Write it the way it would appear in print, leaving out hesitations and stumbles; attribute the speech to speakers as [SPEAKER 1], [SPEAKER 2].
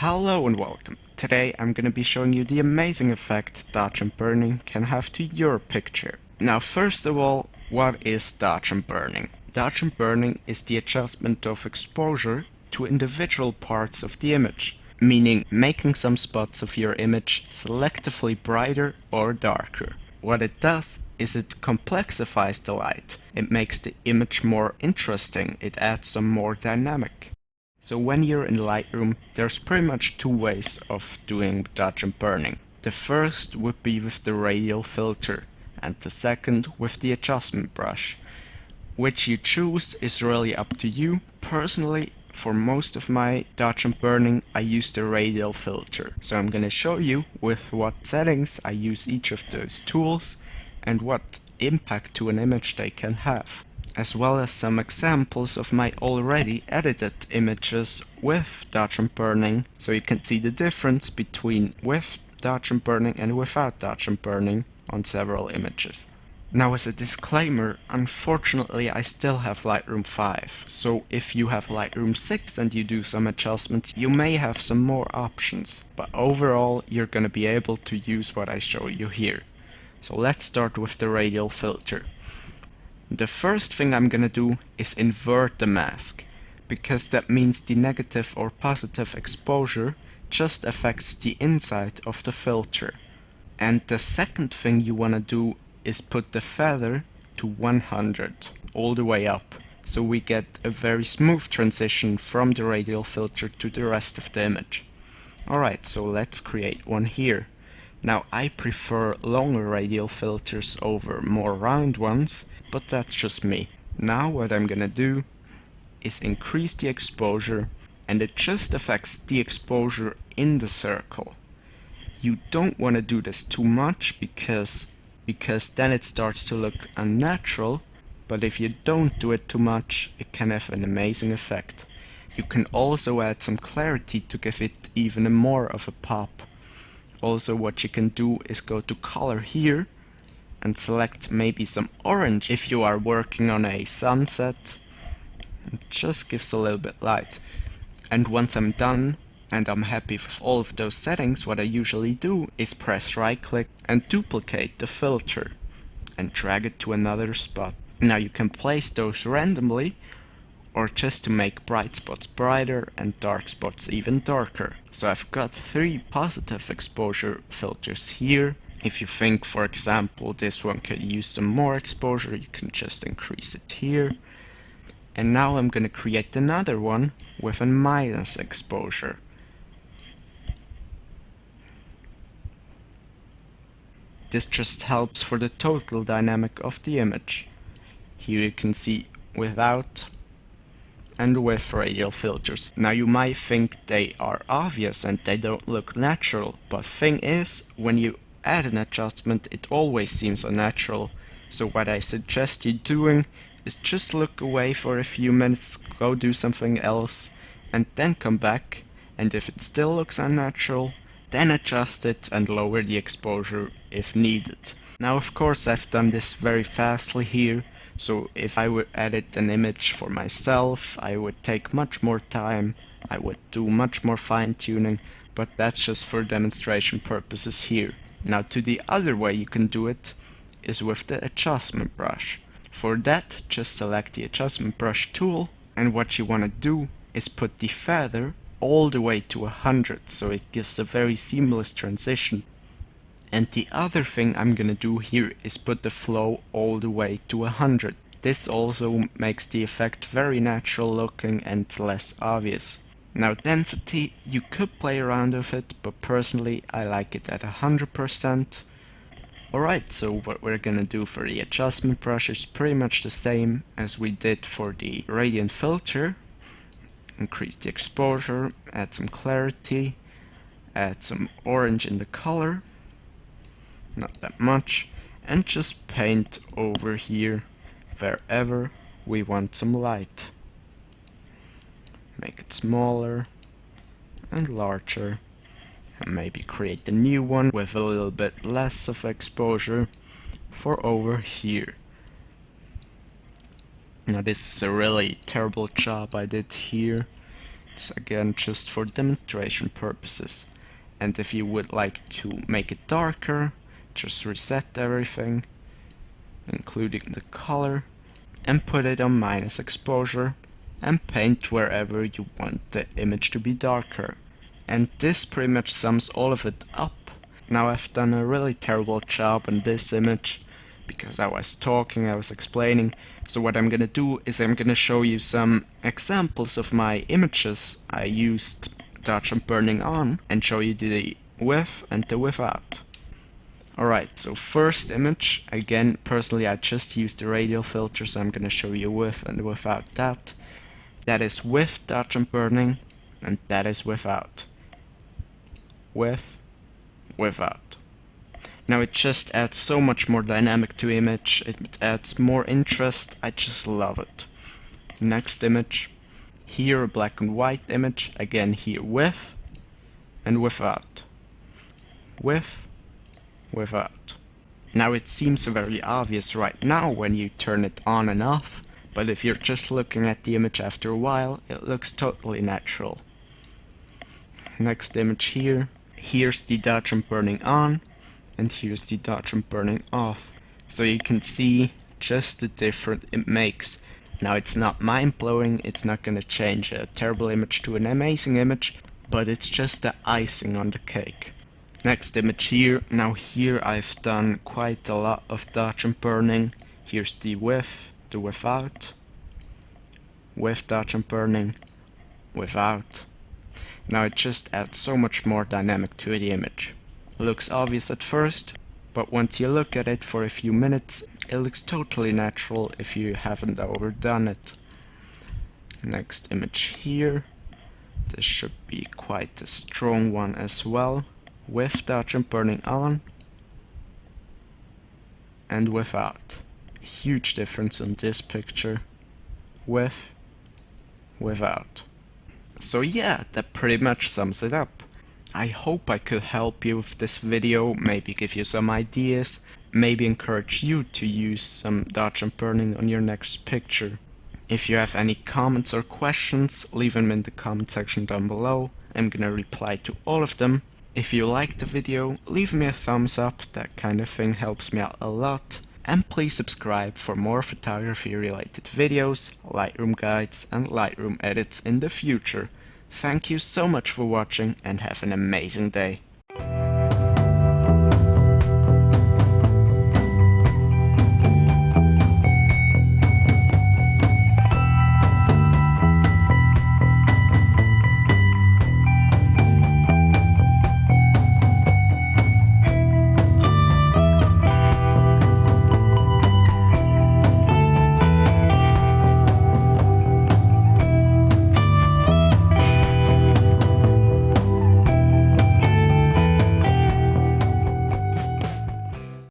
[SPEAKER 1] Hello and welcome. Today I'm going to be showing you the amazing effect dodge and burning can have to your picture. Now first of all, what is dodge and burning? Dodge and burning is the adjustment of exposure to individual parts of the image, meaning making some spots of your image selectively brighter or darker. What it does is it complexifies the light. It makes the image more interesting. It adds some more dynamic. So when you're in Lightroom, there's pretty much two ways of doing dodge and burning. The first would be with the radial filter, and the second with the adjustment brush. Which you choose is really up to you. Personally, for most of my dodge and burning, I use the radial filter. So I'm gonna show you with what settings I use each of those tools and what impact to an image they can have, as well as some examples of my already edited images with dodge and burning, so you can see the difference between with dodge and burning and without dodge and burning on several images. Now as a disclaimer, unfortunately I still have Lightroom 5, so if you have Lightroom 6 and you do some adjustments, you may have some more options, but overall you're gonna be able to use what I show you here. So let's start with the radial filter. The first thing I'm gonna do is invert the mask, because that means the negative or positive exposure just affects the inside of the filter. And the second thing you wanna do is put the feather to 100 all the way up, so we get a very smooth transition from the radial filter to the rest of the image. Alright, so let's create one here. Now I prefer longer radial filters over more round ones, but that's just me. Now what I'm gonna do is increase the exposure, and it just affects the exposure in the circle. You don't want to do this too much because then it starts to look unnatural, but if you don't do it too much, it can have an amazing effect. You can also add some clarity to give it even more of a pop. Also what you can do is go to color here and select maybe some orange if you are working on a sunset. It just gives a little bit light. And once I'm done and I'm happy with all of those settings, what I usually do is press right click and duplicate the filter and drag it to another spot. Now you can place those randomly or just to make bright spots brighter and dark spots even darker. So I've got 3 positive exposure filters here. If you think, for example, this one could use some more exposure, you can just increase it here. And now I'm gonna create another one with a minus exposure. This just helps for the total dynamic of the image. Here you can see without and with radial filters. Now you might think they are obvious and they don't look natural, but thing is, when you add an adjustment, it always seems unnatural. So what I suggest you doing is just look away for a few minutes, go do something else, and then come back, and if it still looks unnatural, then adjust it and lower the exposure if needed. Now of course I've done this very fastly here, so if I would edit an image for myself, I would take much more time, I would do much more fine-tuning, but that's just for demonstration purposes here. Now to the other way you can do it is with the adjustment brush. For that, just select the adjustment brush tool, and what you want to do is put the feather all the way to 100, so it gives a very seamless transition. And the other thing I'm gonna do here is put the flow all the way to 100. This also makes the effect very natural looking and less obvious. Now density, you could play around with it, but personally I like it at 100%. Alright, so what we're gonna do for the adjustment brush is pretty much the same as we did for the radial filter. Increase the exposure, add some clarity, add some orange in the color, not that much, and just paint over here wherever we want some light. Make it smaller and larger, and maybe create a new one with a little bit less of exposure for over here. Now this is a really terrible job I did here. It's again just for demonstration purposes. And if you would like to make it darker, just reset everything, including the color, and put it on minus exposure, and paint wherever you want the image to be darker. And this pretty much sums all of it up. Now I've done a really terrible job on this image, because I was talking, I was explaining. So what I'm gonna do is I'm gonna show you some examples of my images I used dodge and burning on, and show you the with and the without. Alright, so first image, again, personally I just used the radial filter, so I'm gonna show you with and without that. That is with dodge and burning, and that is without. With, without. Now it just adds so much more dynamic to image, it adds more interest, I just love it. Next image, here a black and white image, again here with and without. With, without. Now it seems very obvious right now when you turn it on and off, but if you're just looking at the image after a while, it looks totally natural. Next image here, here's the dodge and burning on, and here's the dodge and burning off. So you can see just the difference it makes. Now it's not mind-blowing, it's not gonna change a terrible image to an amazing image, but it's just the icing on the cake. Next image here, now here I've done quite a lot of dodge and burning. Here's the with, the without, with dodge and burning, without. Now it just adds so much more dynamic to the image. It looks obvious at first, but once you look at it for a few minutes, it looks totally natural if you haven't overdone it. Next image here. This should be quite a strong one as well. With dodge and burning on, and without. Huge difference in this picture. With, without. So yeah, that pretty much sums it up. I hope I could help you with this video, maybe give you some ideas, maybe encourage you to use some dodge and burning on your next picture. If you have any comments or questions, leave them in the comment section down below. I'm gonna reply to all of them. If you liked the video, leave me a thumbs up, that kind of thing helps me out a lot. And please subscribe for more photography related videos, Lightroom guides and Lightroom edits in the future. Thank you so much for watching and have an amazing day.